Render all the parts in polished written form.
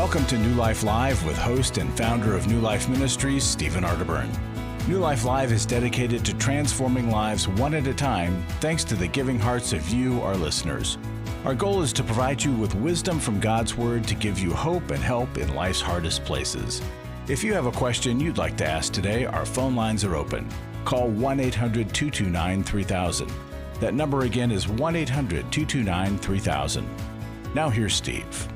Welcome to New Life Live with host and founder of New Life Ministries, Stephen Arterburn. New Life Live is dedicated to transforming lives one at a time, thanks to the giving hearts of you, our listeners. Our goal is to provide you with wisdom from God's Word to give you hope and help in life's hardest places. If you have a question you'd like to ask today, our phone lines are open. Call 1-800-229-3000. That number again is 1-800-229-3000. Now here's Steve.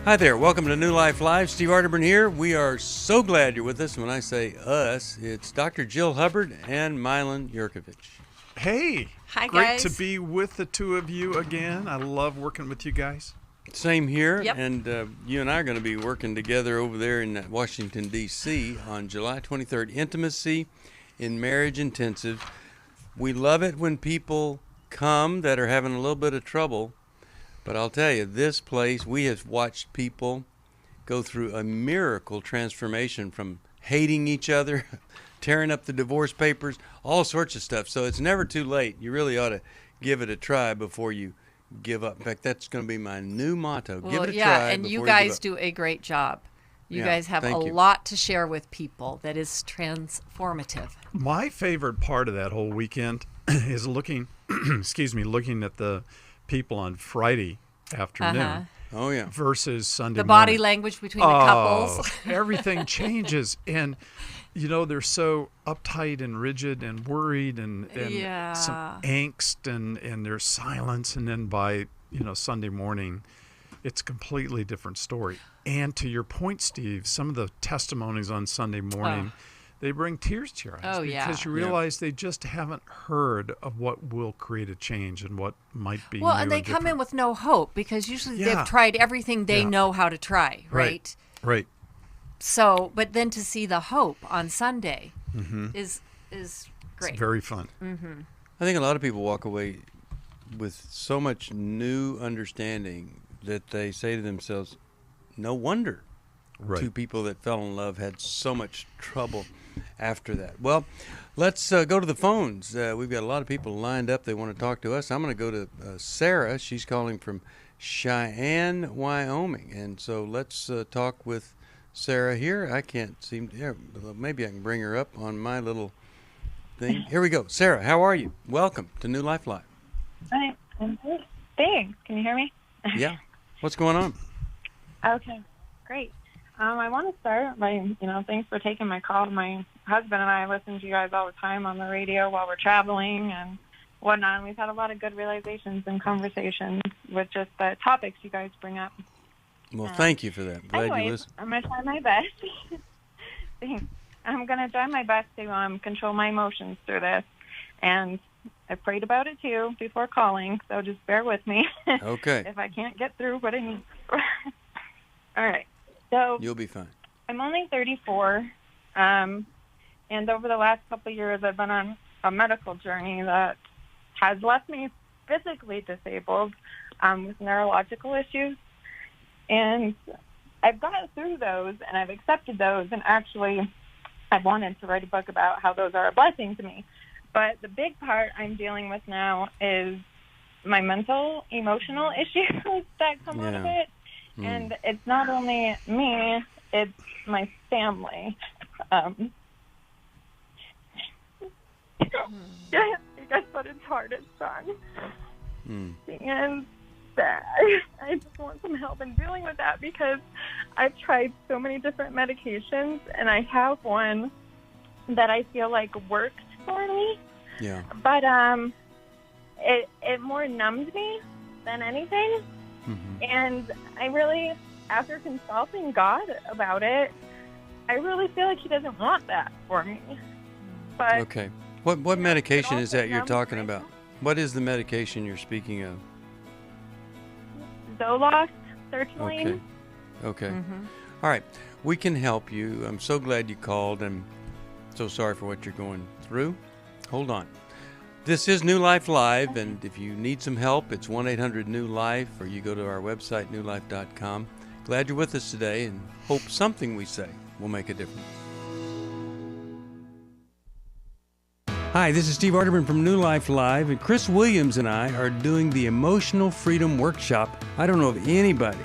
Hi there. Welcome to New Life Live. Steve Arterburn here. We are so glad you're with us. When I say us, it's Dr. Jill Hubbard and Milan Yerkovich. Hey. Hi, Great guys. to be with the two of you again. I love working with you guys. Same here. Yep. And you and I are going to be working together over there in Washington, D.C. on July 23rd. Intimacy in Marriage Intensive. We love it when people come that are having a little bit of trouble. But I'll tell you, this place, we have watched people go through a miracle transformation from hating each other, tearing up the divorce papers, all sorts of stuff. So it's never too late. You really ought to give it a try before you give up. In fact, that's going to be my new motto. Give it a try and before you give guys up. do a great job. You guys have thank a you. lot to share with people that is transformative. My favorite part of that whole weekend is looking at the people on Friday afternoon Oh, yeah. versus Sunday The body morning. language between the couples. Everything changes. And, you know, they're so uptight and rigid and worried and Yeah. some angst and there's silence. And then by, Sunday morning, it's a completely different story. And to your point, Steve, some of the testimonies on Sunday morning, they bring tears to your eyes Oh, yeah. because you realize they just haven't heard of what will create a change and what might be Well, new and they come in different. with no hope because usually Yeah. they've tried everything they Yeah. know how to try, right? Right. So, but then to see the hope on Sunday is great. It's very fun. I think a lot of people walk away with so much new understanding that they say to themselves, no wonder Right. two people that fell in love had so much trouble after that. Well, let's go to the phones. We've got a lot of people lined up. They want to talk to us. I'm going to go to Sarah. She's calling from Cheyenne, Wyoming. And so let's talk with Sarah here. I can't seem to, maybe I can bring her up on my little thing. Here we go. Sarah, how are you? Welcome to New Life Live. Hi, I'm good. Thanks. Can you hear me? Yeah. What's going on? Okay, great. I want to start by, thanks for taking my call. My husband and I listen to you guys all the time on the radio while we're traveling and whatnot. And we've had a lot of good realizations and conversations with just the topics you guys bring up. Well, thank you for that. Glad you Anyways, listened. I'm going to try my best. Thanks. I'm going to try my best to control my emotions through this. And I prayed about it, too, before calling, so just bear with me. Okay. if I can't get through what I need. All right. So You'll be fine. I'm only 34, and over the last couple of years, I've been on a medical journey that has left me physically disabled with neurological issues. And I've gotten through those, and I've accepted those, and actually I wanted to write a book about how those are a blessing to me. But the big part I'm dealing with now is my mental, emotional issues that come out of it. And it's not only me, it's my family. Yes, that's what it's hardest on. And I just want some help in dealing with that because I've tried so many different medications, and I have one that I feel like works for me. Yeah. But it more numbs me than anything. And I really, after consulting God about it, I really feel like He doesn't want that for me. But Okay. What medication is that you're numbs talking my- about? What is the medication you're speaking of? Zoloft, sertraline. Okay. All right. We can help you. I'm so glad you called. I'm so sorry for what you're going through. Hold on. This is New Life Live, and if you need some help, it's 1-800-NEW-LIFE, or you go to our website, newlife.com. Glad you're with us today, and hope something we say will make a difference. Hi, this is Steve Arterburn from New Life Live, and Chris Williams and I are doing the Emotional Freedom Workshop. I don't know of anybody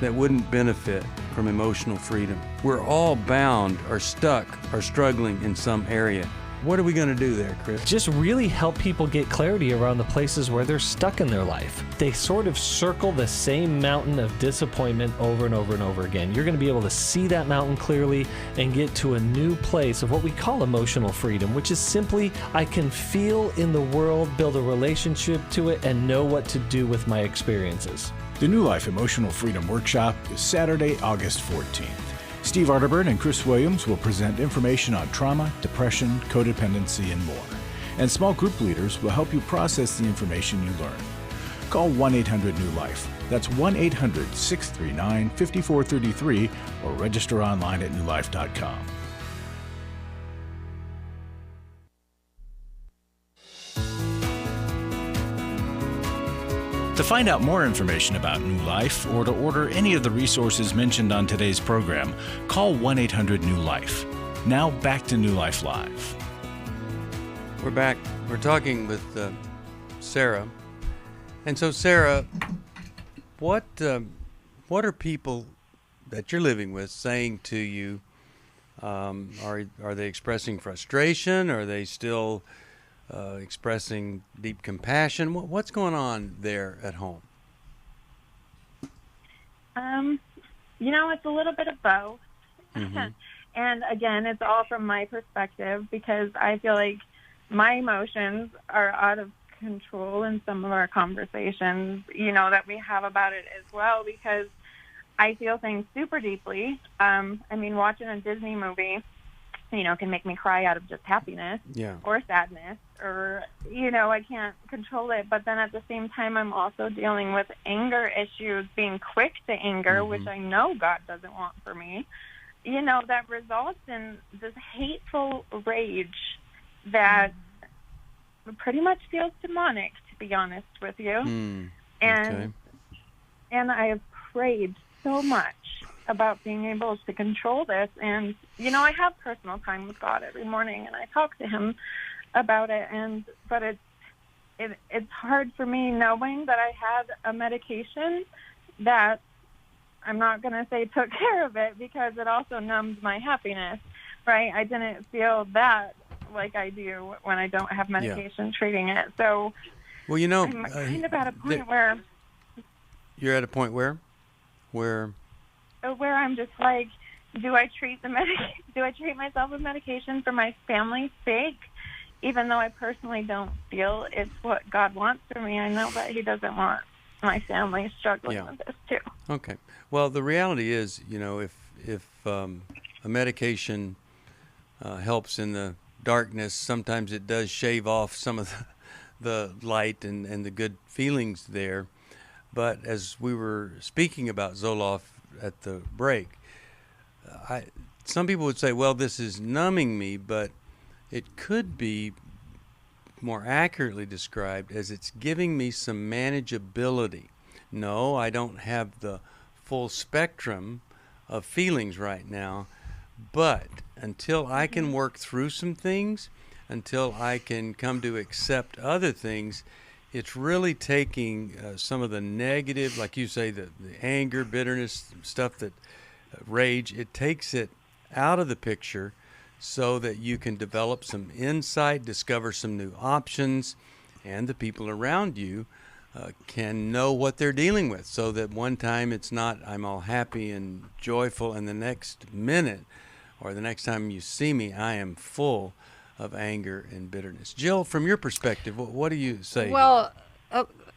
that wouldn't benefit from emotional freedom. We're all bound or stuck or struggling in some area. What are we going to do there, Chris? Just really help people get clarity around the places where they're stuck in their life. They sort of circle the same mountain of disappointment over and over and over again. You're going to be able to see that mountain clearly and get to a new place of what we call emotional freedom, which is simply I can feel in the world, build a relationship to it, and know what to do with my experiences. The New Life Emotional Freedom Workshop is Saturday, August 14th. Steve Arterburn and Chris Williams will present information on trauma, depression, codependency, and more. And small group leaders will help you process the information you learn. Call 1-800-NEW-LIFE. That's 1-800-639-5433 or register online at newlife.com. To find out more information about New Life or to order any of the resources mentioned on today's program, call 1-800-NEW-LIFE. Now back to New Life Live. We're back. We're talking with Sarah. And so, Sarah, what are people that you're living with saying to you? Are they expressing frustration? Are they still expressing deep compassion? What's going on there at home? It's a little bit of both. Mm-hmm. And again, it's all from my perspective because I feel like my emotions are out of control in some of our conversations, that we have about it as well, because I feel things super deeply. Watching a Disney movie, can make me cry out of just happiness or sadness or, I can't control it. But then at the same time, I'm also dealing with anger issues, being quick to anger, which I know God doesn't want for me, that results in this hateful rage that pretty much feels demonic, to be honest with you. And I have prayed so much about being able to control this. And, I have personal time with God every morning, and I talk to him about it. But it's hard for me knowing that I had a medication that I'm not going to say took care of it, because it also numbs my happiness, right? I didn't feel that like I do when I don't have medication treating it. So I'm kind of at a point where... You're at a point where I'm just like, do I treat myself with medication for my family's sake, even though I personally don't feel it's what God wants for me? I know that he doesn't want my family struggling with this too. Okay. Well, the reality is, if a medication helps in the darkness, sometimes it does shave off some of the light and the good feelings there. But as we were speaking about Zoloft at the break, some people would say, well, this is numbing me, but it could be more accurately described as it's giving me some manageability. No, I don't have the full spectrum of feelings right now, but until I can work through some things, until I can come to accept other things, it's really taking some of the negative, like you say, the anger, bitterness, stuff that rage, it takes it out of the picture so that you can develop some insight, discover some new options, and the people around you can know what they're dealing with, so that one time it's not I'm all happy and joyful, and the next minute or the next time you see me, I am full of anger and bitterness. Jill, from your perspective, what do you say? Well,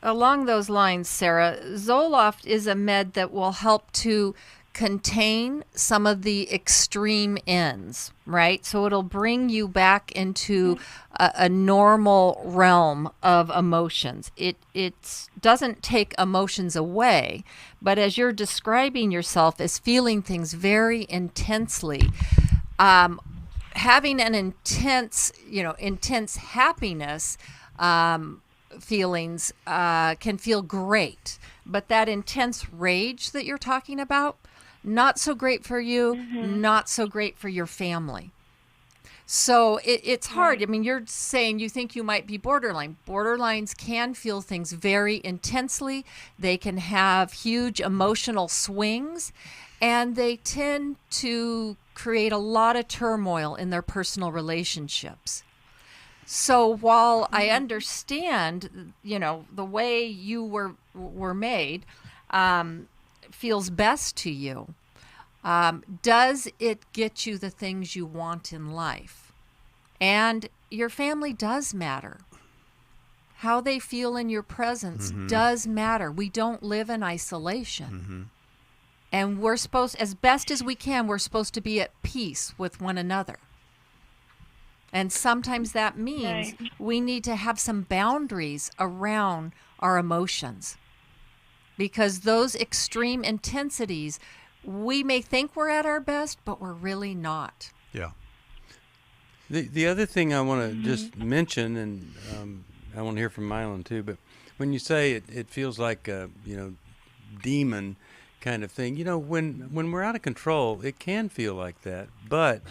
along those lines, Sarah, Zoloft is a med that will help to contain some of the extreme ends, right? So it'll bring you back into a normal realm of emotions. It doesn't take emotions away, but as you're describing yourself as feeling things very intensely, having an intense happiness feelings can feel great, but that intense rage that you're talking about, not so great for you, not so great for your family. So it's hard. I mean, you're saying you think you might be borderline. Borderlines can feel things very intensely. They can have huge emotional swings, and they tend to create a lot of turmoil in their personal relationships. So while I understand, the way you were made feels best to you, does it get you the things you want in life? And your family does matter. How they feel in your presence does matter. We don't live in isolation. And we're supposed, as best as we can, we're supposed to be at peace with one another. And sometimes that means we need to have some boundaries around our emotions. Because those extreme intensities, we may think we're at our best, but we're really not. Yeah. The other thing I want to just mention, and I want to hear from Milan too, but when you say it feels like a demon kind of thing, when we're out of control, it can feel like that. But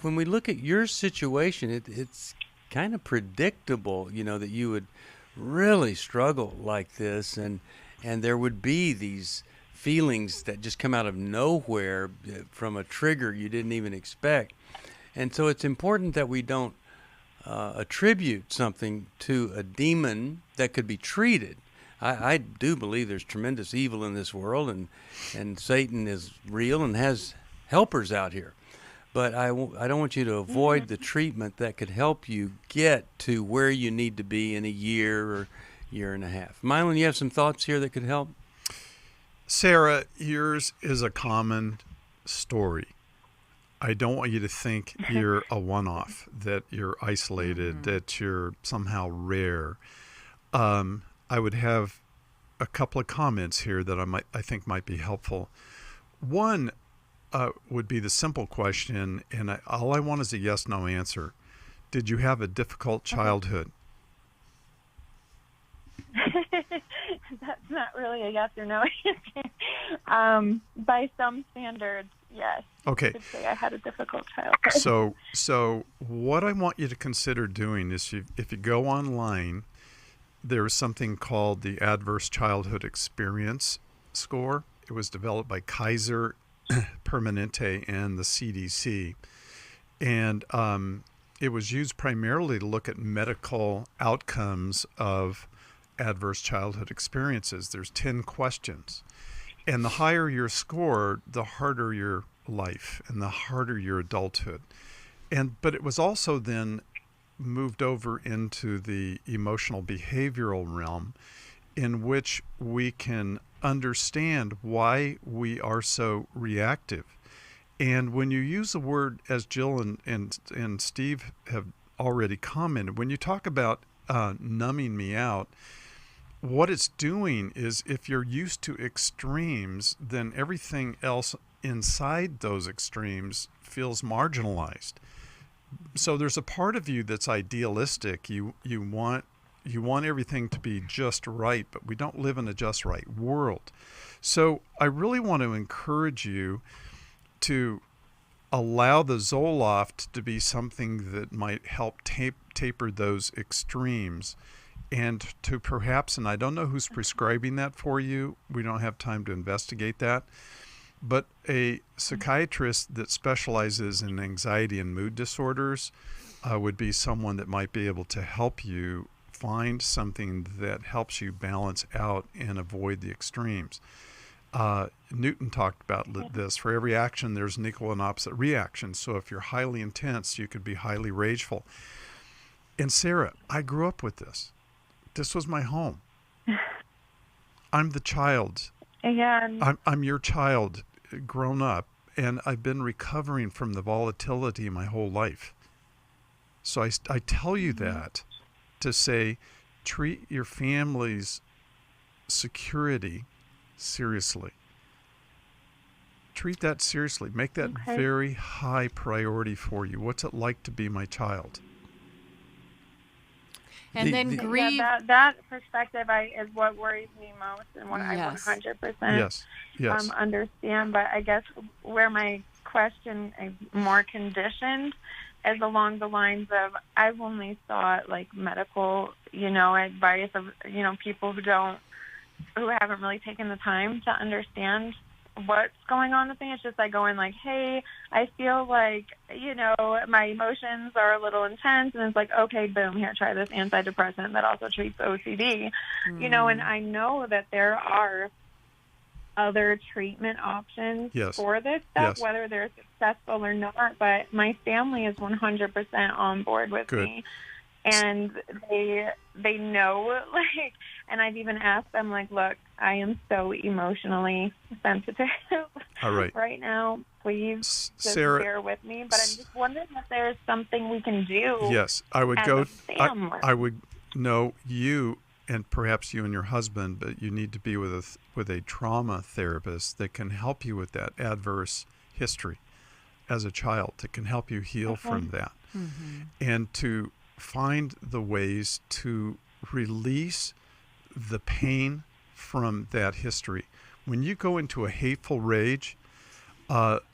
when we look at your situation, it's kind of predictable, that you would really struggle like this, and there would be these feelings that just come out of nowhere from a trigger you didn't even expect. And so it's important that we don't attribute something to a demon that could be treated. I do believe there's tremendous evil in this world, and Satan is real and has helpers out here. But I don't want you to avoid the treatment that could help you get to where you need to be in a year or year and a half. Milan, you have some thoughts here that could help? Sarah, yours is a common story. I don't want you to think you're a one-off, that you're isolated, that you're somehow rare. I would have a couple of comments here that I think might be helpful. One would be the simple question, and all I want is a yes/no answer. Did you have a difficult childhood? That's not really a yes or no answer. By some standards, yes. Okay. I could say I had a difficult childhood. So what I want you to consider doing is if you go online, there is something called the Adverse Childhood Experience Score. It was developed by Kaiser Permanente and the CDC. And it was used primarily to look at medical outcomes of adverse childhood experiences. There's 10 questions. And the higher your score, the harder your life and the harder your adulthood. But it was also then moved over into the emotional behavioral realm, in which we can understand why we are so reactive. And when you use the word, as Jill and Steve have already commented, when you talk about numbing me out, what it's doing is, if you're used to extremes, then everything else inside those extremes feels marginalized. So there's a part of you that's idealistic. You want everything to be just right, but we don't live in a just right world. So I really want to encourage you to allow the Zoloft to be something that might help taper those extremes, and to perhaps, and I don't know who's prescribing that for you, we don't have time to investigate that, but a psychiatrist that specializes in anxiety and mood disorders would be someone that might be able to help you find something that helps you balance out and avoid the extremes. Newton talked about this. For every action, there's an equal and opposite reaction. So if you're highly intense, you could be highly rageful. And Sarah, I grew up with this. This was my home. I'm the child. Yeah. I'm your child, grown up, and I've been recovering from the volatility my whole life. So I tell you that to say, treat your family's security seriously. Treat that seriously. Make that very high priority for you. What's it like to be my child? And then grieve. Yeah, that perspective is what worries me most, and what I 100% understand. But I guess where my question is more conditioned is along the lines of I've only sought like medical, advice of, people who haven't really taken the time to understand what's going on with me. It's just like going like, hey, I feel like, my emotions are a little intense, and it's like, okay, boom, here, try this antidepressant that also treats OCD, and I know that there are other treatment options for this stuff, whether they're successful or not, but my family is 100% on board with me. And they know, like, and I've even asked them, like, look, I am so emotionally sensitive right now. Please just Sarah, bear with me. But I'm just wondering if there's something we can do. Yes, I would as go. a family. I would know you, and perhaps you and your husband, but you need to be with a trauma therapist that can help you with that adverse history as a child, that can help you heal from that, and to find the ways to release the pain from that history. When you go into a hateful rage,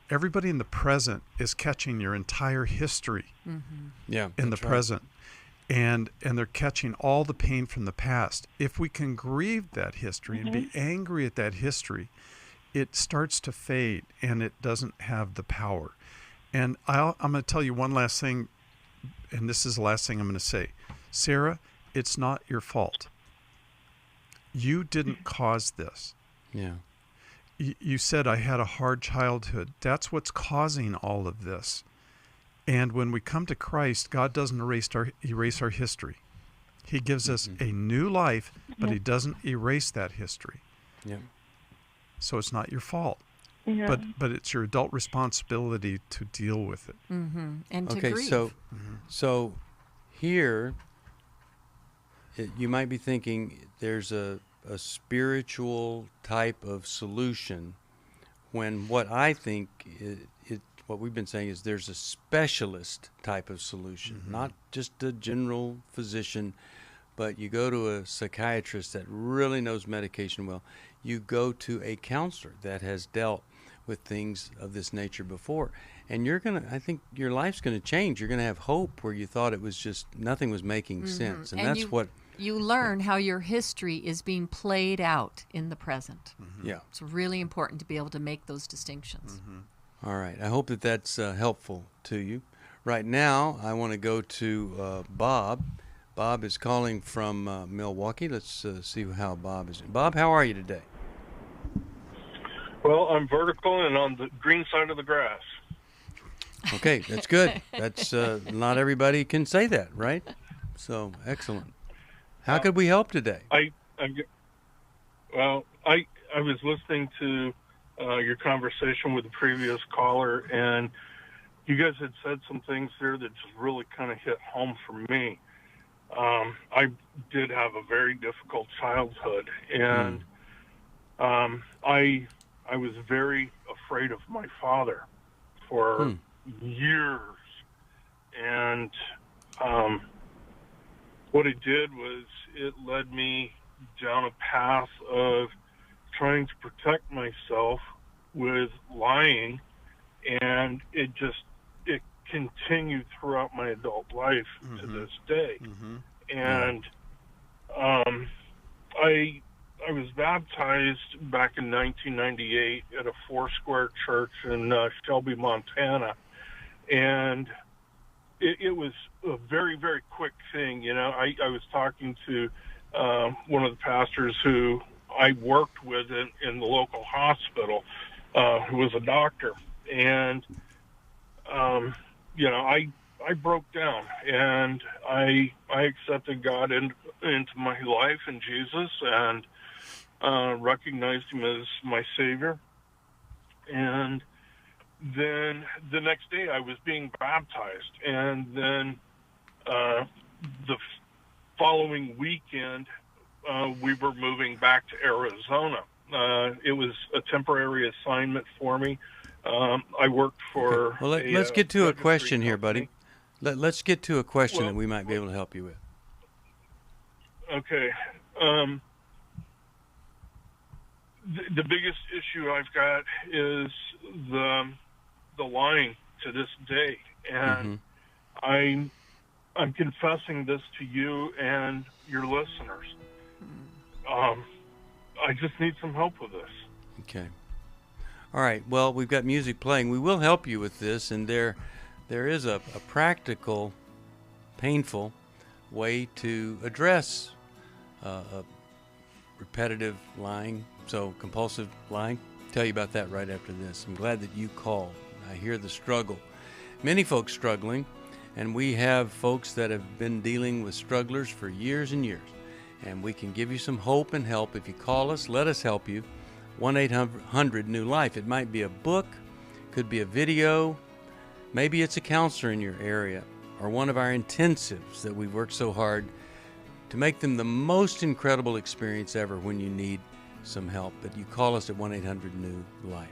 everybody in the present is catching your entire history in the present. And they're catching all the pain from the past. If we can grieve that history and be angry at that history, it starts to fade and it doesn't have the power. And I'm going to tell you one last thing, and this is the last thing I'm going to say. Sarah, it's not your fault. You didn't cause this. Yeah. You said I had a hard childhood. That's what's causing all of this. And when we come to Christ, God doesn't erase our history. He gives us a new life, but he doesn't erase that history. Yeah. So it's not your fault. Yeah. But it's your adult responsibility to deal with it. And to Okay, grieve. so here you might be thinking there's a spiritual type of solution, when what I think what we've been saying is there's a specialist type of solution, not just a general physician, but you go to a psychiatrist that really knows medication well. You go to a counselor that has dealt with things of this nature before. And I think your life's going to change. You're going to have hope where you thought it was just, nothing was making sense. And that's what... You learn how your history is being played out in the present. Yeah. It's really important to be able to make those distinctions. All right. I hope that that's helpful to you. Right now, I want to go to Bob. Bob is calling from Milwaukee. Let's see how Bob is. Bob, how are you today? Well, I'm vertical and on the green side of the grass. Okay, that's good. That's not everybody can say that, right? So, excellent. How could we help today? I was listening to your conversation with the previous caller, and you guys had said some things there that just really kind of hit home for me. I did have a very difficult childhood, and I was very afraid of my father for years. And what it did was it led me down a path of trying to protect myself with lying, and it continued throughout my adult life to this day. And I was baptized back in 1998 at a Foursquare church in Shelby, Montana, and it was a very, very quick thing. You know, I was talking to one of the pastors who I worked with in the local hospital, who was a doctor, and you know, I broke down, and I accepted God into my life and Jesus, and recognized him as my Savior. And then the next day I was being baptized, and then the following weekend we were moving back to Arizona. It was a temporary assignment for me. I worked for... Okay. Well, let's get to a question here, buddy. Let's get to a question that we might be able to help you with. Okay. The biggest issue I've got is the lying to this day. And I'm confessing this to you and your listeners. I just need some help with this. Okay. All right. Well, we've got music playing. We will help you with this, and there is a practical, painful way to address repetitive lying, so compulsive lying. I'll tell you about that right after this. I'm glad that you called. I hear the struggle. Many folks struggling, and we have folks that have been dealing with strugglers for years and years. And we can give you some hope and help. If you call us, let us help you. 1-800-NEW-LIFE. It might be a book, could be a video, maybe it's a counselor in your area, or one of our intensives that we've worked so hard to make them the most incredible experience ever when you need some help. But you call us at 1-800-NEW-LIFE.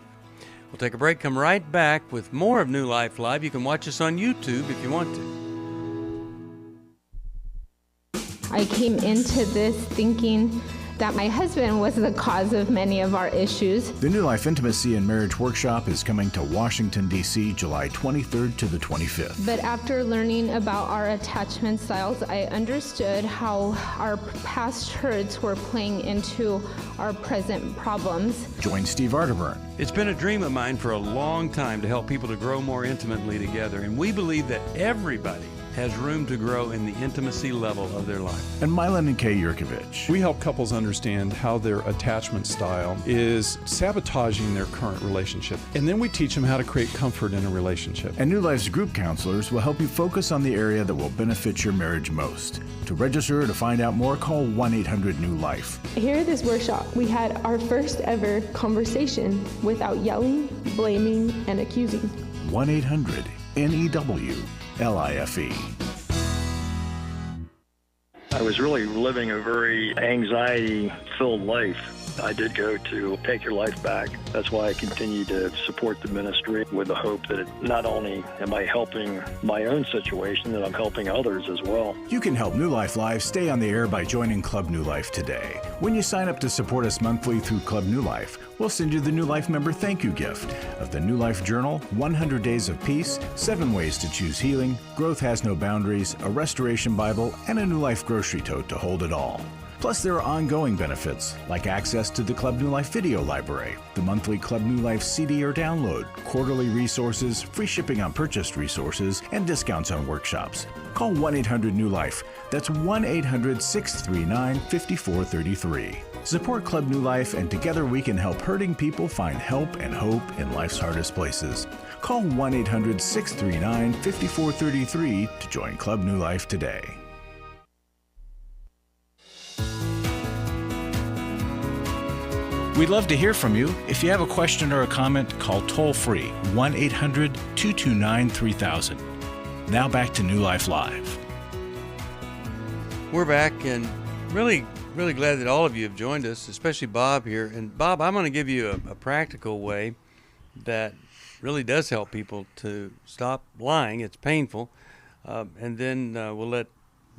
We'll take a break, come right back with more of New Life Live. You can watch us on YouTube if you want to. I came into this thinking that my husband was the cause of many of our issues. The New Life Intimacy and Marriage Workshop is coming to Washington, D.C., July 23rd to the 25th. But after learning about our attachment styles, I understood how our past hurts were playing into our present problems. Join Steve Arterburn. It's been a dream of mine for a long time to help people to grow more intimately together, and we believe that everybody has room to grow in the intimacy level of their life. And Milan Yerkovich. We help couples understand how their attachment style is sabotaging their current relationship. And then we teach them how to create comfort in a relationship. And New Life's group counselors will help you focus on the area that will benefit your marriage most. To register or to find out more, call 1-800-NEW-LIFE. Here at this workshop, we had our first ever conversation without yelling, blaming, and accusing. 1-800-NEW-LIFE. I was really living a very anxiety-filled life. I did go to Take Your Life Back. That's why I continue to support the ministry with the hope that not only am I helping my own situation, that I'm helping others as well. You can help New Life Live stay on the air by joining Club New Life today. When you sign up to support us monthly through Club New Life, we'll send you the New Life member thank you gift of the New Life Journal, 100 Days of Peace, 7 Ways to Choose Healing, Growth Has No Boundaries, a Restoration Bible, and a New Life grocery tote to hold it all. Plus, there are ongoing benefits, like access to the Club New Life video library, the monthly Club New Life CD or download, quarterly resources, free shipping on purchased resources, and discounts on workshops. Call 1-800-NEW-LIFE. That's 1-800-639-5433. Support Club New Life, and together we can help hurting people find help and hope in life's hardest places. Call 1-800-639-5433 to join Club New Life today. We'd love to hear from you. If you have a question or a comment, call toll-free 1-800-229-3000. Now back to New Life Live. We're back, and really glad that all of you have joined us, especially Bob here. And Bob, I'm going to give you a practical way that really does help people to stop lying. It's painful. And then we'll let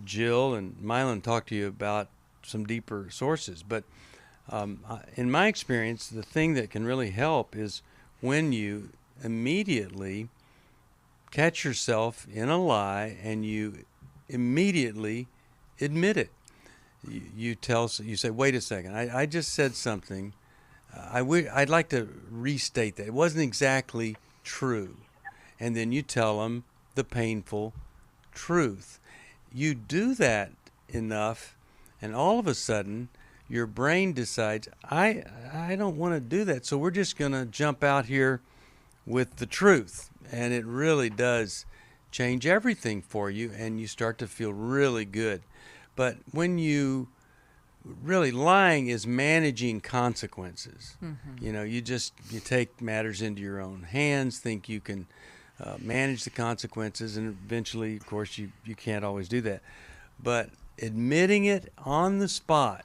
Jill and Milan talk to you about some deeper sources. But in my experience, the thing that can really help is when you immediately catch yourself in a lie and you immediately admit it. You say, wait a second, I just said something. I'd like to restate that. It wasn't exactly true. And then you tell them the painful truth. You do that enough, and all of a sudden, your brain decides, I don't want to do that, so we're just going to jump out here with the truth. And it really does change everything for you, and you start to feel really good. But when you really, lying is managing consequences. Mm-hmm. You know, you take matters into your own hands, think you can manage the consequences, and eventually, of course, you can't always do that. But admitting it on the spot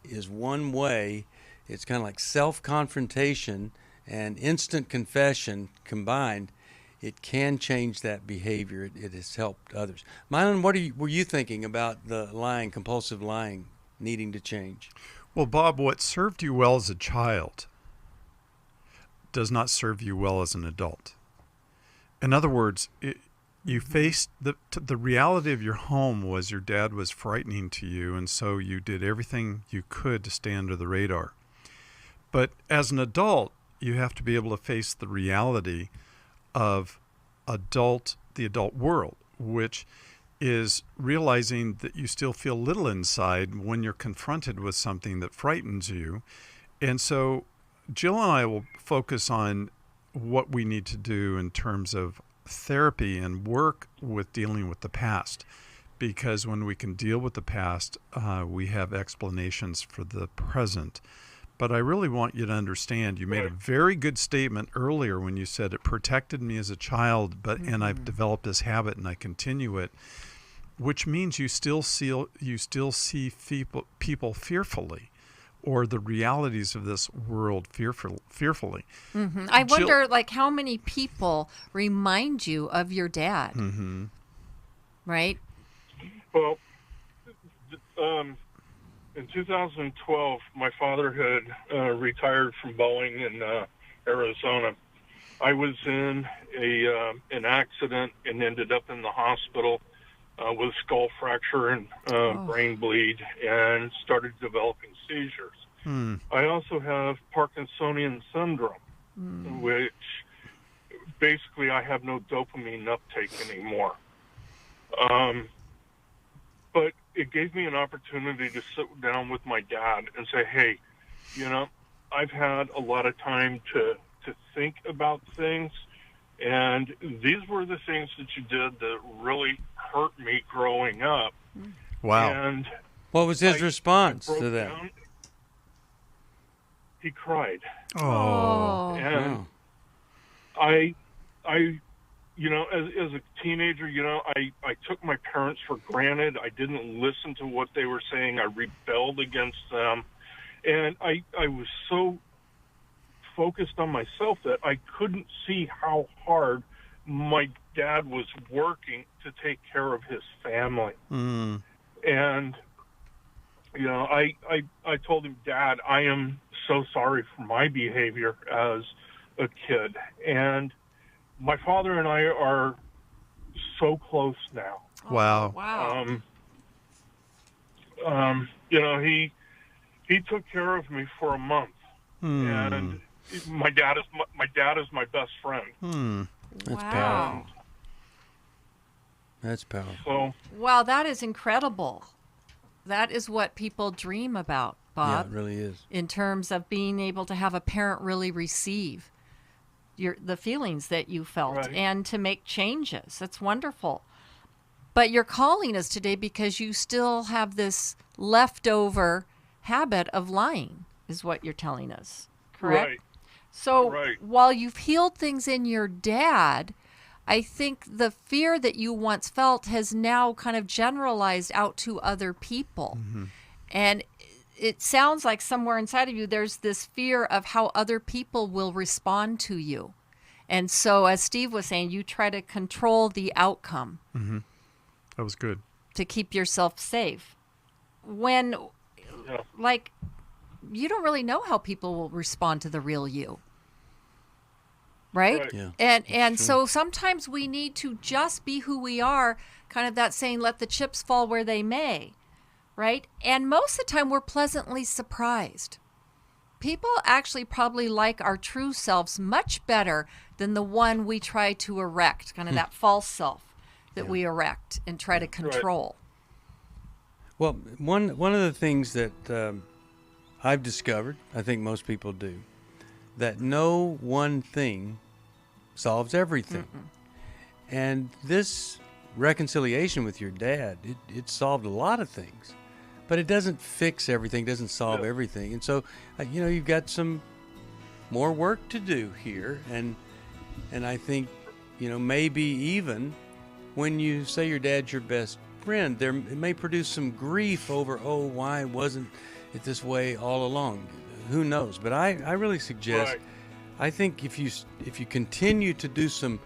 is one way. It's kind of like self-confrontation and instant confession combined. It can change that behavior. It has helped others. Milan, what were you thinking about the lying, compulsive lying, needing to change? Well, Bob, what served you well as a child does not serve you well as an adult. In other words, you faced the reality of your home was your dad was frightening to you, and so you did everything you could to stay under the radar. But as an adult, you have to be able to face the reality of the adult world, which is realizing that you still feel little inside when you're confronted with something that frightens you. And so Jill and I will focus on what we need to do in terms of therapy and work with dealing with the past, because when we can deal with the past, we have explanations for the present. But I really want you to understand, you made a very good statement earlier when you said it protected me as a child, and I've developed this habit and I continue it, which means you still see people fearfully, or the realities of this world fearfully. Mm-hmm. I wonder, like, how many people remind you of your dad, mm-hmm. right? Well, in 2012, my father had retired from Boeing in Arizona. I was in an accident and ended up in the hospital with skull fracture and brain bleed, and started developing seizures. I also have Parkinsonian syndrome, which basically I have no dopamine uptake anymore. But it gave me an opportunity to sit down with my dad and say, hey, I've had a lot of time to think about things, and these were the things that you did that really hurt me growing up. Wow. And what was his response to that? Down. He cried. Oh. And I as a teenager, I took my parents for granted. I didn't listen to what they were saying. I rebelled against them. And I was so focused on myself that I couldn't see how hard my dad was working to take care of his family. And, I told him, Dad, I am so sorry for my behavior as a kid. And my father and I are so close now. Wow. Wow. He took care of me for a month, and my dad is my best friend. That's Wow. powerful. That's powerful. So, Wow, that is incredible. That is what people dream about, Bob. Yeah, it really is. In terms of being able to have a parent really receive the feelings that you felt, right. and to make changes. That's wonderful. But you're calling us today because you still have this leftover habit of lying, is what you're telling us, correct? Right. So Right. while you've healed things in your dad, I think the fear that you once felt has now kind of generalized out to other people. And it sounds like somewhere inside of you there's this fear of how other people will respond to you. And so, as Steve was saying, you try to control the outcome. That was good. To keep yourself safe. When, like, you don't really know how people will respond to the real you. Right? Yeah. And so sometimes we need to just be who we are, kind of that saying, let the chips fall where they may. Right? And most of the time we're pleasantly surprised. People actually probably like our true selves much better than the one we try to erect, kind of that false self that we erect and try to control. Well, one of the things that I've discovered, I think most people do, that no one thing solves everything. And this reconciliation with your dad, it solved a lot of things. But it doesn't fix everything, doesn't solve everything. And so, you've got some more work to do here. And I think, maybe even when you say your dad's your best friend, it may produce some grief over, why wasn't it this way all along? Who knows? But I really suggest, I think if you continue to do some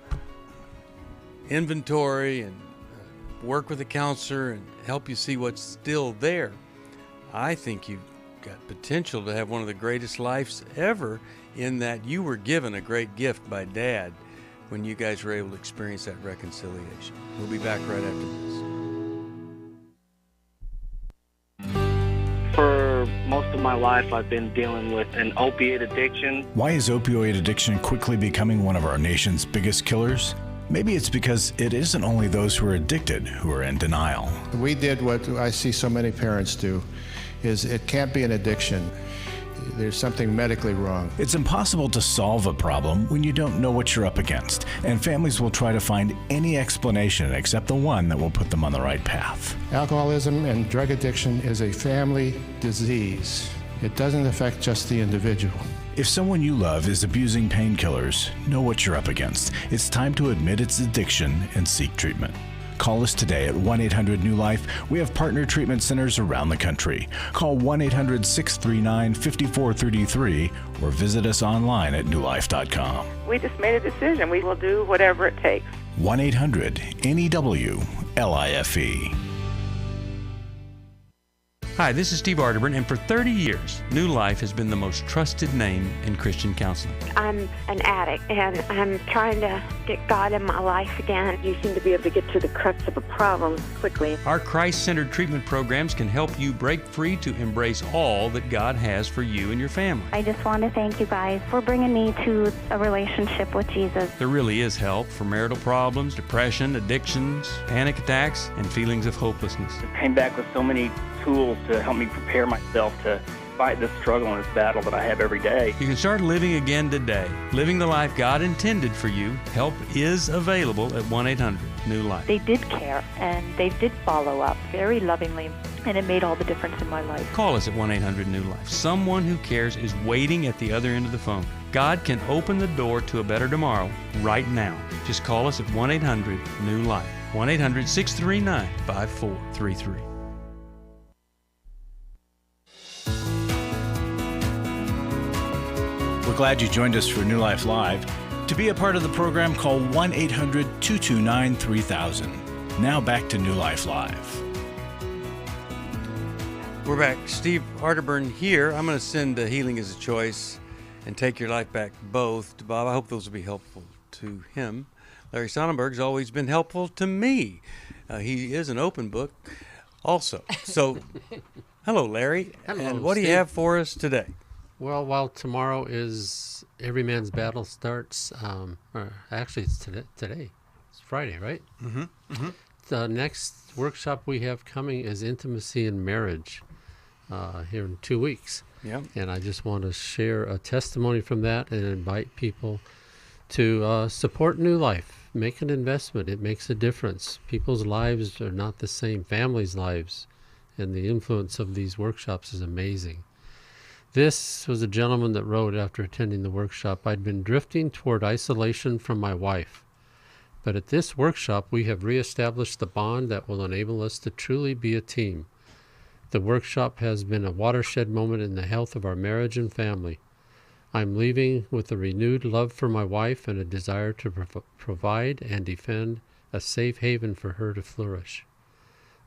inventory and work with a counselor and help you see what's still there, I think you've got potential to have one of the greatest lives ever, in that you were given a great gift by Dad when you guys were able to experience that reconciliation. We'll be back right after this. For most of my life, I've been dealing with an opiate addiction. Why is opioid addiction quickly becoming one of our nation's biggest killers? Maybe it's because it isn't only those who are addicted who are in denial. We did what I see so many parents do, is it can't be an addiction. There's something medically wrong. It's impossible to solve a problem when you don't know what you're up against, and families will try to find any explanation except the one that will put them on the right path. Alcoholism and drug addiction is a family disease. It doesn't affect just the individual. If someone you love is abusing painkillers, know what you're up against. It's time to admit its addiction and seek treatment. Call us today at 1-800-NEW-LIFE. We have partner treatment centers around the country. Call 1-800-639-5433 or visit us online at newlife.com. We just made a decision. We will do whatever it takes. 1-800-NEW-LIFE. Hi, this is Steve Arterburn, and for 30 years, New Life has been the most trusted name in Christian counseling. I'm an addict, and I'm trying to get God in my life again. You seem to be able to get to the crux of a problem quickly. Our Christ-centered treatment programs can help you break free to embrace all that God has for you and your family. I just want to thank you guys for bringing me to a relationship with Jesus. There really is help for marital problems, depression, addictions, panic attacks, and feelings of hopelessness. I came back with so many tools to help me prepare myself to fight this struggle and this battle that I have every day. You can start living again today, living the life God intended for you. Help is available at 1-800-NEW-LIFE. They did care, and they did follow up very lovingly, and it made all the difference in my life. Call us at 1-800-NEW-LIFE. Someone who cares is waiting at the other end of the phone. God can open the door to a better tomorrow right now. Just call us at 1-800-NEW-LIFE. 1-800-639-5433. We're glad you joined us for New Life Live. To be a part of the program, call 1-800-229-3000. Now back to New Life Live. We're back. Steve Arterburn here. I'm going to send Healing is a Choice and Take Your Life Back both to Bob. I hope those will be helpful to him. Larry Sonnenberg's always been helpful to me. He is an open book also. So, hello, Larry. Hello, and what do you Steve. have for us today? Well, while tomorrow is Every Man's Battle starts, or actually it's today. It's Friday, right? Mm-hmm. Mm-hmm. The next workshop we have coming is Intimacy in Marriage here in 2 weeks. Yeah. And I just want to share a testimony from that and invite people to support New Life. Make an investment. It makes a difference. People's lives are not the same. Families' lives. And the influence of these workshops is amazing. This was a gentleman that wrote after attending the workshop, I'd been drifting toward isolation from my wife. But at this workshop, we have reestablished the bond that will enable us to truly be a team. The workshop has been a watershed moment in the health of our marriage and family. I'm leaving with a renewed love for my wife and a desire to provide and defend a safe haven for her to flourish.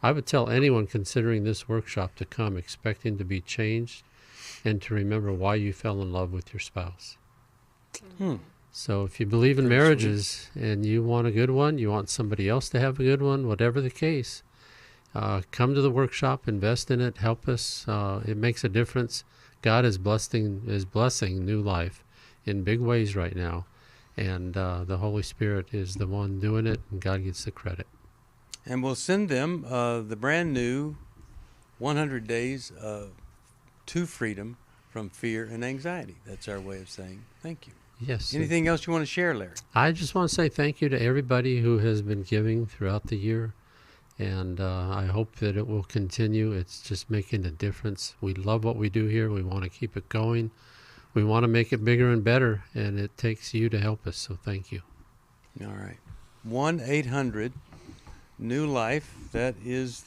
I would tell anyone considering this workshop to come expecting to be changed and to remember why you fell in love with your spouse. So if you believe in marriages and you want a good one, you want somebody else to have a good one, whatever the case, come to the workshop, invest in it, help us. It makes a difference. God is blessing New Life in big ways right now, and the Holy Spirit is the one doing it, and God gets the credit. And we'll send them the brand new 100 Days to Freedom from Fear and Anxiety. That's our way of saying thank you. Yes. Anything else you want to share, Larry? I just want to say thank you to everybody who has been giving throughout the year, and I hope that it will continue. It's just making a difference. We love what we do here. We want to keep it going. We want to make it bigger and better, and it takes you to help us, so thank you. All right. 1-800-NEW-LIFE. That is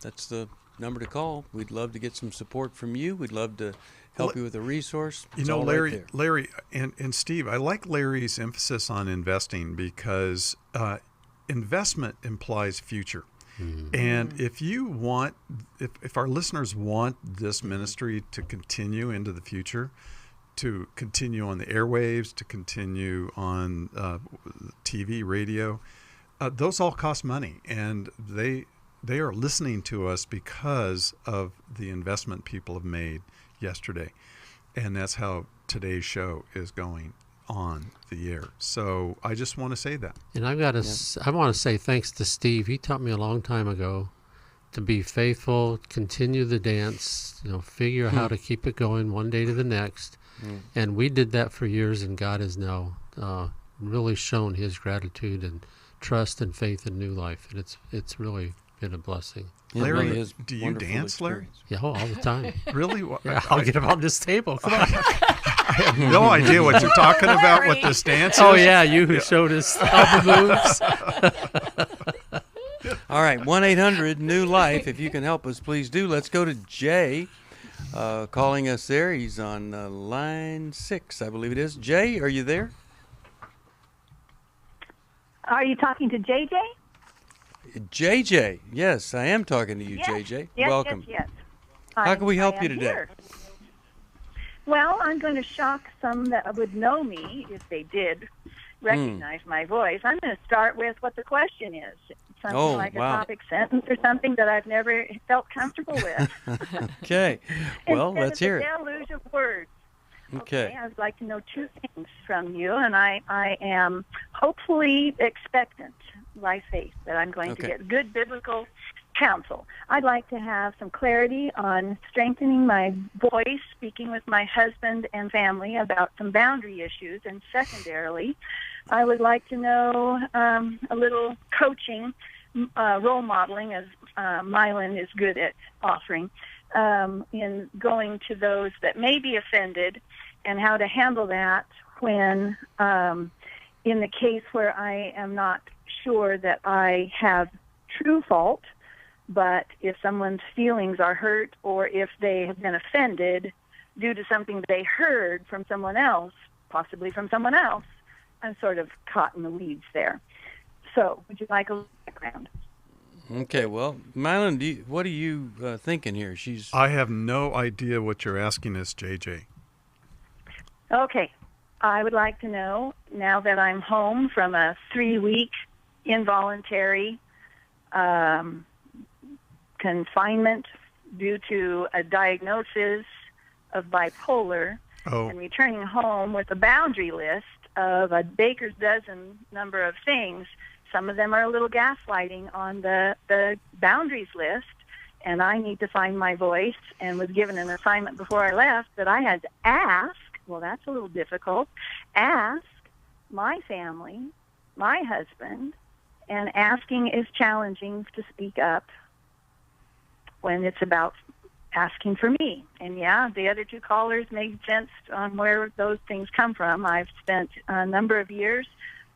that's the number to call. We'd love to get some support from you. We'd love to help you with a resource. You know, Larry and Steve, I like Larry's emphasis on investing because investment implies future. Mm-hmm. And if our listeners want this ministry to continue into the future, to continue on the airwaves, to continue on TV, radio. Those all cost money, and they are listening to us because of the investment people have made yesterday, and that's how today's show is going on the air. So I just want to say that. And I want to say thanks to Steve. He taught me a long time ago to be faithful, continue the dance, figure out how to keep it going one day to the next. And we did that for years, and God has now really shown his gratitude and trust and faith in New Life. And it's really been a blessing. Larry, really is do you dance, Larry? Yeah, all the time. Really? Yeah, I'll get him on this table. Come on. I have no idea what you're talking about with this dance. Oh, yeah, you who showed us all the moves. All right, 1-800-NEW-LIFE. If you can help us, please do. Let's go to Jay calling us there. He's on line 6, I believe it is. Jay, are you there? Are you talking to JJ? JJ, yes, I am talking to you, Yes. JJ. Yes, Welcome. Yes. How can we help I you am today? here. Well, I'm going to shock some that would know me if they did recognize my voice. I'm going to start with what the question is. Something like a topic sentence or something that I've never felt comfortable with. Okay. Well, let's hear it. Deluge of words. Okay. I'd like to know two things from you, and I am hopefully expectant by faith that I'm going to get good biblical counsel. I'd like to have some clarity on strengthening my voice, speaking with my husband and family about some boundary issues, and secondarily, I would like to know a little coaching, role modeling, as Milan is good at offering, in going to those that may be offended and how to handle that when, in the case where I am not sure that I have true fault, but if someone's feelings are hurt or if they have been offended due to something they heard from someone else, possibly from someone else, I'm sort of caught in the weeds there. So, would you like a background? Okay, well, Milan, what are you thinking here? I have no idea what you're asking us, JJ. Okay. I would like to know, now that I'm home from a 3-week involuntary confinement due to a diagnosis of bipolar, and returning home with a boundary list of a baker's dozen number of things. Some of them are a little gaslighting on the boundaries list, and I need to find my voice, and was given an assignment before I left that I had to ask, well, that's a little difficult, ask my family, my husband, and asking is challenging to speak up when it's about asking for me. And yeah, the other two callers made sense on where those things come from. I've spent a number of years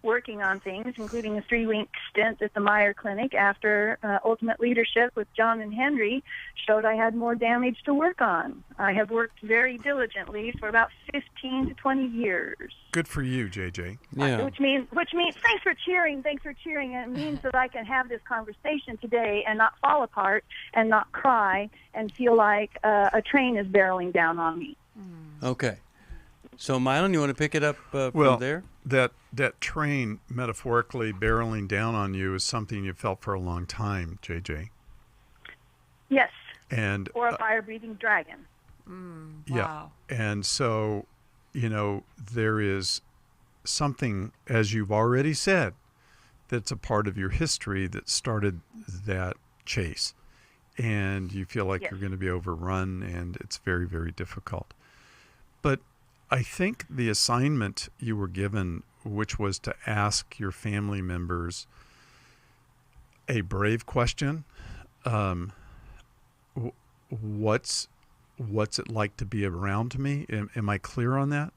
working on things, including a 3-week stint at the Meyer Clinic after Ultimate Leadership with John and Henry showed I had more damage to work on. I have worked very diligently for about 15 to 20 years. Good for you, JJ. Yeah. Which means, thanks for cheering. It means that I can have this conversation today and not fall apart and not cry and feel like a train is barreling down on me. Okay. So, Milan, you want to pick it up from there? That train metaphorically barreling down on you is something you've felt for a long time, JJ. Yes. And or a fire-breathing dragon. Yeah. And so, there is something, as you've already said, that's a part of your history that started that chase. And you feel like you're going to be overrun, and it's very, very difficult. But I think the assignment you were given, which was to ask your family members a brave question, what's it like to be around me? Am I clear on that?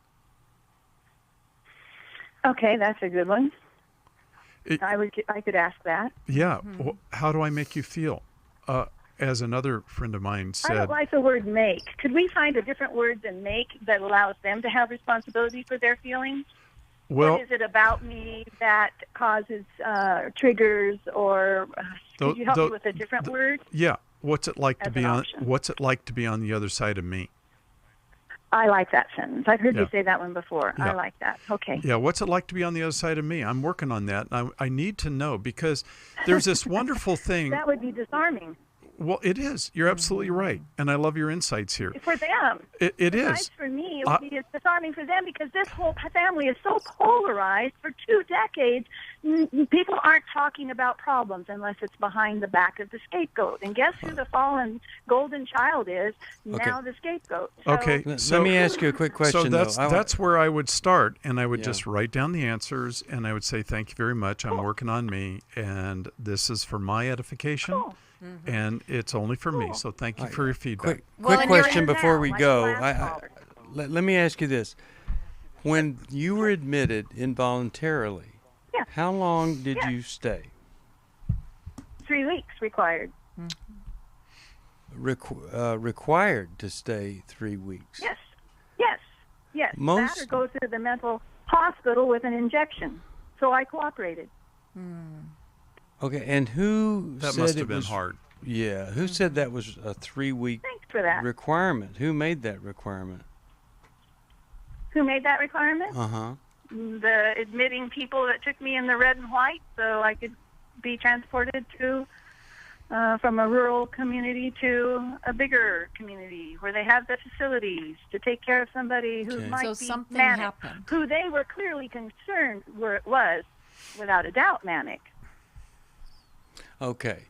Okay, that's a good one. I could ask that. Yeah. Mm-hmm. How do I make you feel? As another friend of mine said, I don't like the word make. Could we find a different word than make that allows them to have responsibility for their feelings? Well, what is it about me that causes triggers, or could you help me with a different word? Yeah. What's it like to be on the other side of me? I like that sentence. I've heard Yeah. you say that one before. Yeah. I like that. Okay. Yeah, what's it like to be on the other side of me? I'm working on that. I need to know, because there's this wonderful thing. That would be disarming. Well, it is. You're absolutely right. And I love your insights here. For them. It Besides is. For me, it would be disarming for them, because this whole family is so polarized for 2 decades. People aren't talking about problems unless it's behind the back of the scapegoat. And guess who the fallen golden child is? Now the scapegoat. So, Okay. Let me ask you a quick question, So that's where I would start, and I would Yeah. just write down the answers, and I would say, thank you very much. I'm working on me, and this is for my edification. Cool. And it's only for me, so thank you for your feedback. Quick question before we go. Let me ask you this. When you were admitted involuntarily, how long did you stay? 3 weeks required. Required to stay 3 weeks? Yes. That or go to the mental hospital with an injection. So I cooperated. Okay, and who That said must it have been was hard. Yeah, who said that was a 3-week Thanks for that. requirement? Who made that requirement? Who made that requirement? Uh-huh. The admitting people that took me in the red and white so I could be transported to from a rural community to a bigger community where they have the facilities to take care of somebody who might So be something manic, happened. who they were clearly concerned was, without a doubt, manic. Okay.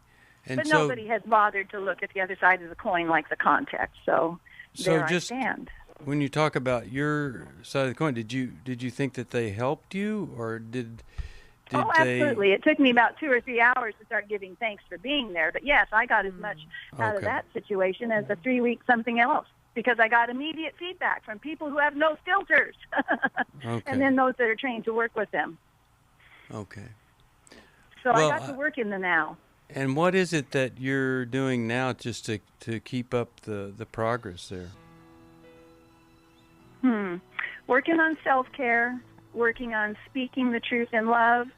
And But so, nobody has bothered to look at the other side of the coin like the context. So there just I stand. when you talk about your side of the coin, did you think that they helped you, or did Oh, they? absolutely. It took me about 2 or 3 hours to start giving thanks for being there. But yes, I got as much out of Okay. that situation as a 3-week something else, because I got immediate feedback from people who have no filters, Okay. and then those that are trained to work with them. Okay. So Well, I got to work in the now. And what is it that you're doing now just to keep up the progress there? Working on self-care, working on speaking the truth in love,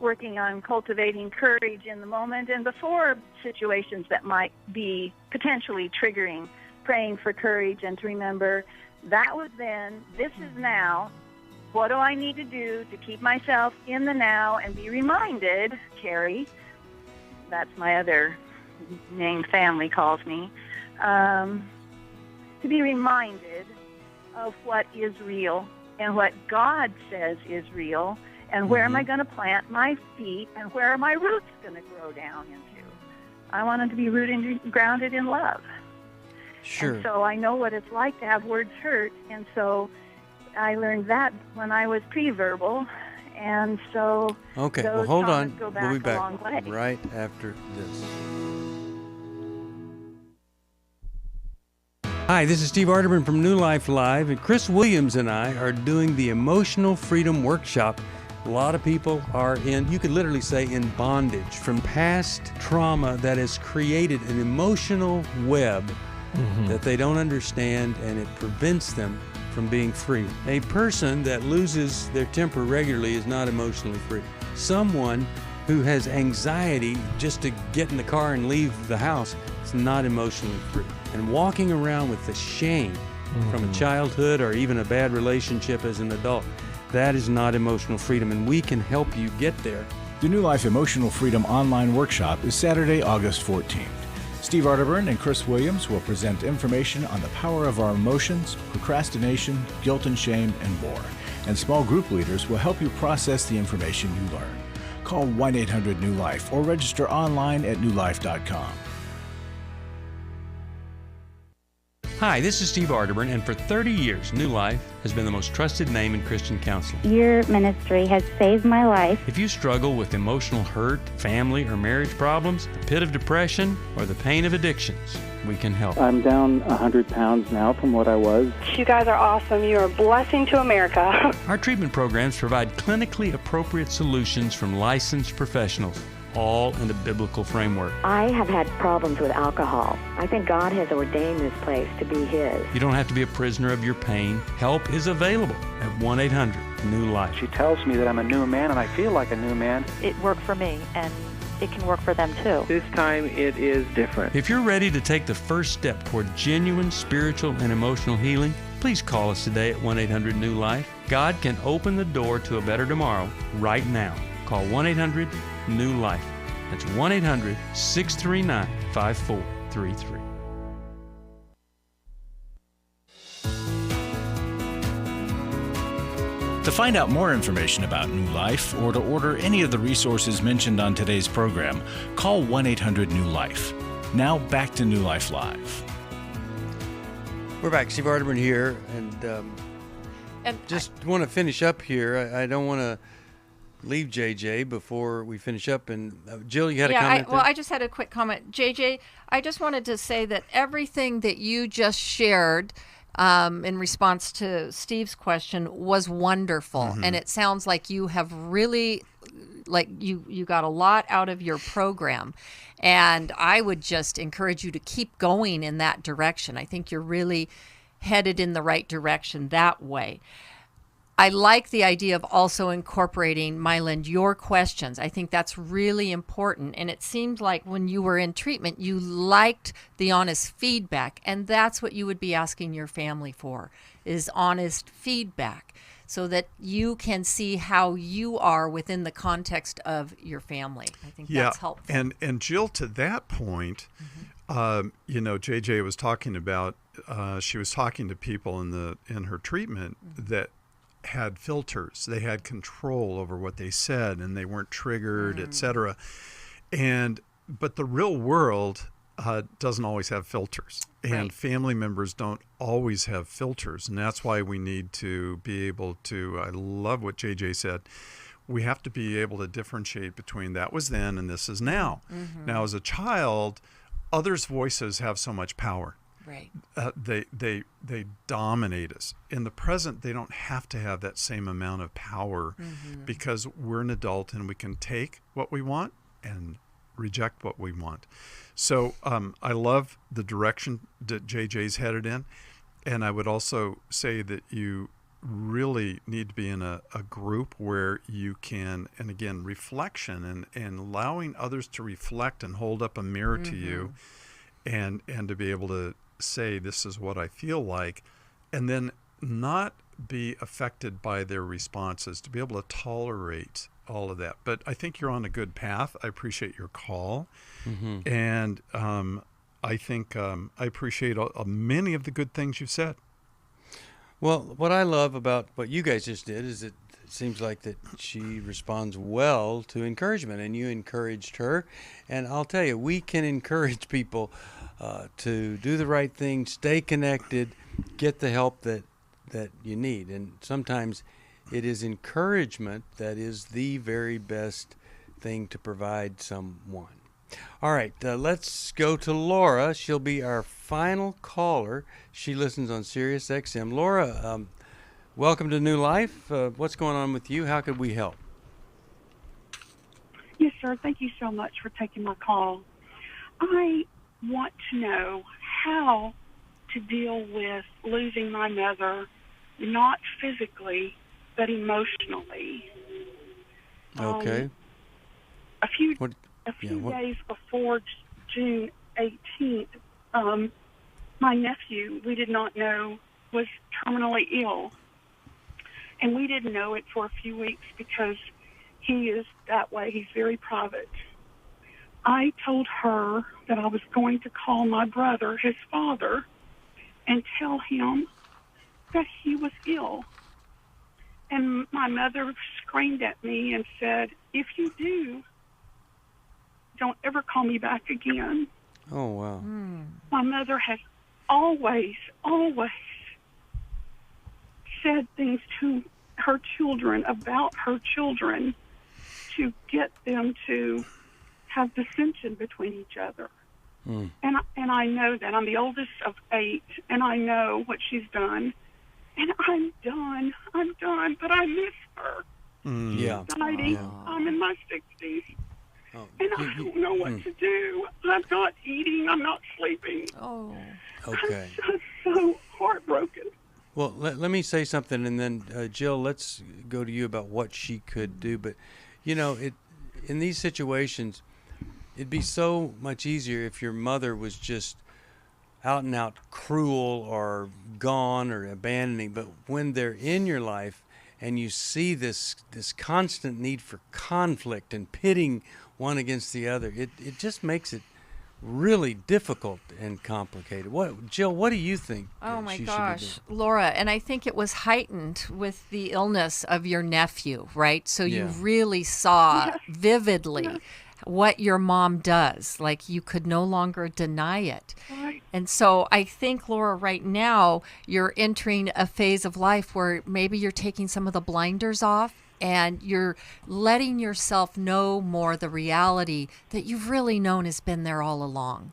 working on cultivating courage in the moment, and before situations that might be potentially triggering, praying for courage and to remember that was then, this is now. What do I need to do to keep myself in the now and be reminded, Carrie, that's my other name family calls me, to be reminded of what is real and what God says is real, and where am I going to plant my feet, and where are my roots going to grow down into. I want them to be rooted and grounded in love. Sure. And so I know what it's like to have words hurt, and so I learned that when I was pre-verbal, and so Okay, those well, hold traumas on. go We'll be back a long back way. right after this. Hi, this is Steve Arterburn from New Life Live, and Chris Williams and I are doing the Emotional Freedom Workshop. A lot of people are in, you could literally say, in bondage from past trauma that has created an emotional web that they don't understand, and it prevents them from being free. A person that loses their temper regularly is not emotionally free. Someone who has anxiety just to get in the car and leave the house is not emotionally free. And walking around with the shame from a childhood or even a bad relationship as an adult, that is not emotional freedom, and we can help you get there. The New Life Emotional Freedom Online Workshop is Saturday, August 14th. Steve Arterburn and Chris Williams will present information on the power of our emotions, procrastination, guilt and shame, and more. And small group leaders will help you process the information you learn. Call 1-800-NEW-LIFE or register online at newlife.com. Hi, this is Steve Arterburn, and for 30 years, New Life has been the most trusted name in Christian counseling. Your ministry has saved my life. If you struggle with emotional hurt, family or marriage problems, the pit of depression, or the pain of addictions, we can help. I'm down 100 pounds now from what I was. You guys are awesome. You're a blessing to America. Our treatment programs provide clinically appropriate solutions from licensed professionals, all in a biblical framework. I have had problems with alcohol. I think God has ordained this place to be His. You don't have to be a prisoner of your pain. Help is available at 1-800-NEW-LIFE. She tells me that I'm a new man, and I feel like a new man. It worked for me, and it can work for them too. This time it is different. If you're ready to take the first step toward genuine spiritual and emotional healing, please call us today at 1-800-NEW-LIFE. God can open the door to a better tomorrow right now. Call 1-800-NEW-LIFE. That's 1-800-639-5433. To find out more information about New Life or to order any of the resources mentioned on today's program, call 1-800-NEW-LIFE. Now back to New Life Live. We're back. Steve Arterburn here, and just want to finish up here. I don't want to leave JJ before we finish up. And Jill, you had a comment there? I just had a quick comment. JJ, I just wanted to say that everything that you just shared in response to Steve's question was wonderful. Mm-hmm. And it sounds like you have really, like you got a lot out of your program. And I would just encourage you to keep going in that direction. I think you're really headed in the right direction that way. I like the idea of also incorporating, Milan, your questions. I think that's really important. And it seemed like when you were in treatment, you liked the honest feedback. And that's what you would be asking your family for, is honest feedback, so that you can see how you are within the context of your family. I think that's helpful. And Jill, to that point, JJ was talking about, she was talking to people in her treatment that had filters. They had control over what they said, and they weren't triggered, etc. But the real world doesn't always have filters, and family members don't always have filters, and that's why we need to be able to. I love what JJ said. We have to be able to differentiate between that was then and this is now. Mm-hmm. Now, as a child, others' voices have so much power. Right. They dominate us. In the present, they don't have to have that same amount of power, because we're an adult and we can take what we want and reject what we want. So I love the direction that JJ's headed in, and I would also say that you really need to be in a group where you can, and again, reflection and allowing others to reflect and hold up a mirror to you, and to be able to say, this is what I feel like, and then not be affected by their responses, to be able to tolerate all of that. But I think you're on a good path. I appreciate your call. And I think I appreciate many of the good things you've said. Well, what I love about what you guys just did is it seems like that she responds well to encouragement, and you encouraged her. And I'll tell you, we can encourage people to do the right thing, stay connected, get the help that you need. And sometimes it is encouragement that is the very best thing to provide someone. All right, let's go to Laura. She'll be our final caller. She listens on Sirius XM. Laura, welcome to New Life. What's going on with you? How could we help? Yes, sir. Thank you so much for taking my call. I want to know how to deal with losing my mother, not physically, but emotionally. Okay. A few days before June 18th, my nephew, we did not know, was terminally ill. And we didn't know it for a few weeks because he is that way. He's very private. I told her that I was going to call my brother, his father, and tell him that he was ill. And my mother screamed at me and said, if you do, don't ever call me back again. Oh, wow. My mother has always said things to her children, about her children, to get them to have dissension between each other. And I know that. I'm the oldest of 8, and I know what she's done. And I'm done, but I miss her. Yeah. I'm in my 60s. And I don't know what to do. I'm not eating. I'm not sleeping. Oh. Okay. I'm just so heartbroken. Well, let me say something, and then Jill, let's go to you about what she could do. But, in these situations, it'd be so much easier if your mother was just out and out cruel or gone or abandoning, but when they're in your life and you see this constant need for conflict and pitting one against the other, it just makes it really difficult and complicated. Jill, what do you think? Oh my gosh, Laura, and I think it was heightened with the illness of your nephew, right? So you really saw vividly what your mom does. Like, you could no longer deny it. Right. And so I think, Laura, right now you're entering a phase of life where maybe you're taking some of the blinders off and you're letting yourself know more the reality that you've really known has been there all along,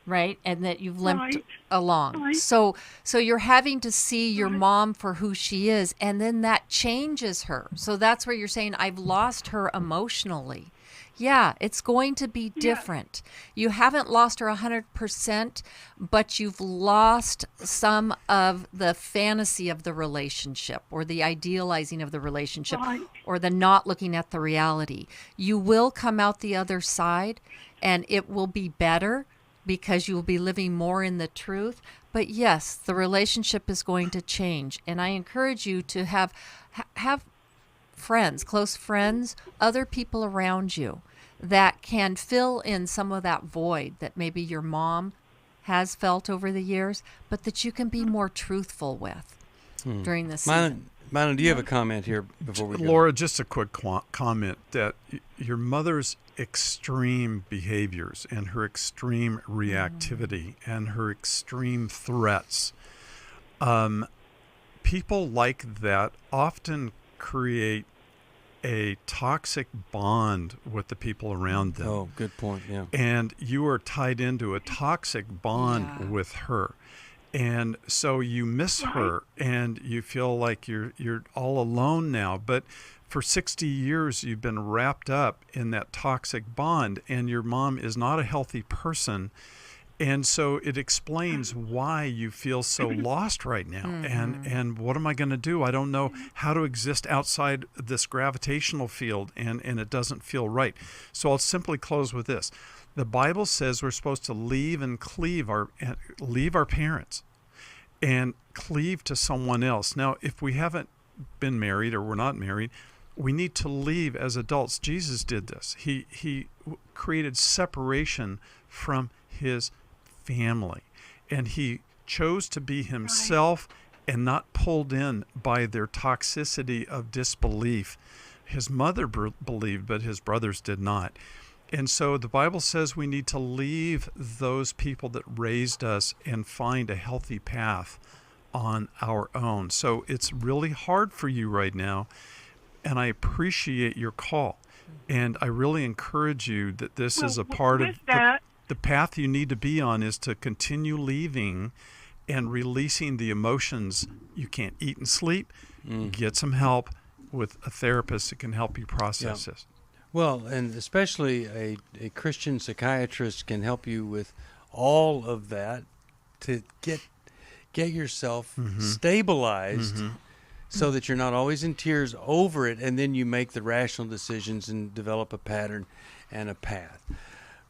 right? And that you've limped along. Right. So you're having to see your mom for who she is, and then that changes her. So that's where you're saying, I've lost her emotionally. Yeah, it's going to be different. You haven't lost her 100%, but you've lost some of the fantasy of the relationship, or the idealizing of the relationship, or the not looking at the reality. You will come out the other side, and it will be better because you will be living more in the truth. But yes, the relationship is going to change, and I encourage you to have friends, close friends, other people around you that can fill in some of that void that maybe your mom has felt over the years, but that you can be more truthful with during this season. Milan, do you have a comment here before we go? Laura, just a quick comment that your mother's extreme behaviors and her extreme reactivity and her extreme threats, people like that often create a toxic bond with the people around them. Oh, good point, yeah. And you are tied into a toxic bond with her. And so you miss her, and you feel like you're all alone now. But for 60 years, you've been wrapped up in that toxic bond, and your mom is not a healthy person. And so it explains why you feel so lost right now. And what am I going to do? I don't know how to exist outside this gravitational field, and it doesn't feel right. So I'll simply close with this. The Bible says we're supposed to leave our parents and cleave to someone else. Now, if we haven't been married or we're not married, we need to leave as adults. Jesus did this. He created separation from his family, and he chose to be himself and not pulled in by their toxicity of disbelief. His mother believed, but his brothers did not. And so the Bible says we need to leave those people that raised us and find a healthy path on our own. So it's really hard for you right now, and I appreciate your call. And I really encourage you that this is a part of the path you need to be on, is to continue leaving and releasing the emotions. You can't eat and sleep. Get some help with a therapist that can help you process this. Well, and especially a Christian psychiatrist can help you with all of that to get yourself stabilized so that you're not always in tears over it, and then you make the rational decisions and develop a pattern and a path.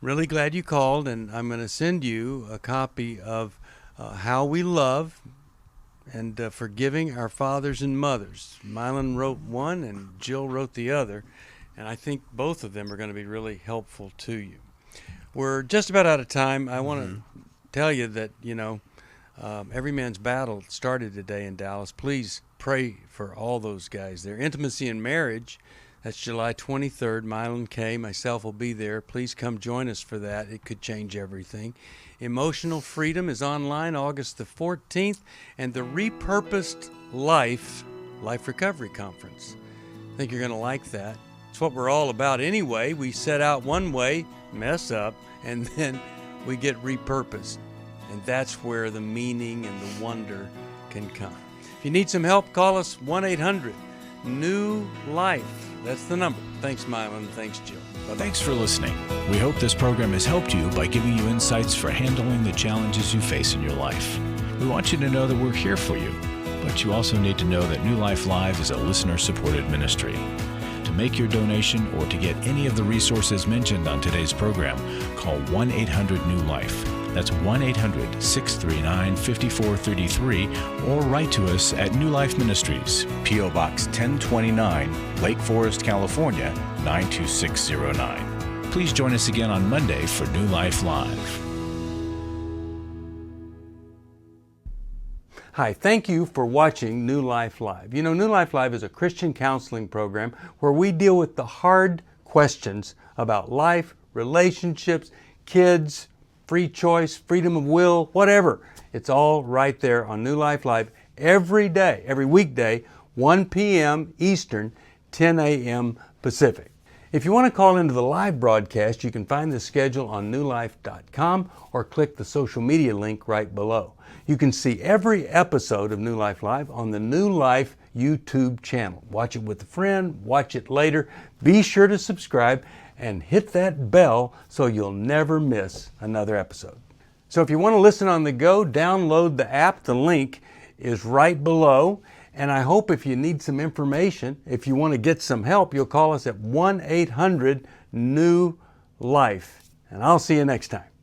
Really glad you called, and I'm going to send you a copy of How We Love and Forgiving Our Fathers and Mothers. Milan wrote one and Jill wrote the other, and I think both of them are going to be really helpful to you. We're just about out of time. I want to tell you that, Every Man's Battle started today in Dallas. Please pray for all those guys there. Intimacy in Marriage, that's July 23rd. Milan K., myself will be there. Please come join us for that. It could change everything. Emotional Freedom is online August the 14th. And the Repurposed Life Recovery Conference. I think you're going to like that. It's what we're all about anyway. We set out one way, mess up, and then we get repurposed. And that's where the meaning and the wonder can come. If you need some help, call us 1-800-NEW-LIFE. That's the number. Thanks, Milan. Thanks, Jill. Bye-bye. Thanks for listening. We hope this program has helped you by giving you insights for handling the challenges you face in your life. We want you to know that we're here for you, but you also need to know that New Life Live is a listener-supported ministry. To make your donation or to get any of the resources mentioned on today's program, call 1-800-NEW-LIFE. That's 1-800-639-5433, or write to us at New Life Ministries, P.O. Box 1029, Lake Forest, California, 92609. Please join us again on Monday for New Life Live. Hi, thank you for watching New Life Live. You know, New Life Live is a Christian counseling program where we deal with the hard questions about life, relationships, kids, free choice, freedom of will, whatever. It's all right there on New Life Live every day, every weekday, 1 p.m. Eastern, 10 a.m. Pacific. If you want to call into the live broadcast, you can find the schedule on newlife.com or click the social media link right below. You can see every episode of New Life Live on the New Life YouTube channel. Watch it with a friend, watch it later. Be sure to subscribe and hit that bell so you'll never miss another episode. So if you want to listen on the go, download the app. The link is right below. And I hope if you need some information, if you want to get some help, you'll call us at 1-800-NEW-LIFE. And I'll see you next time.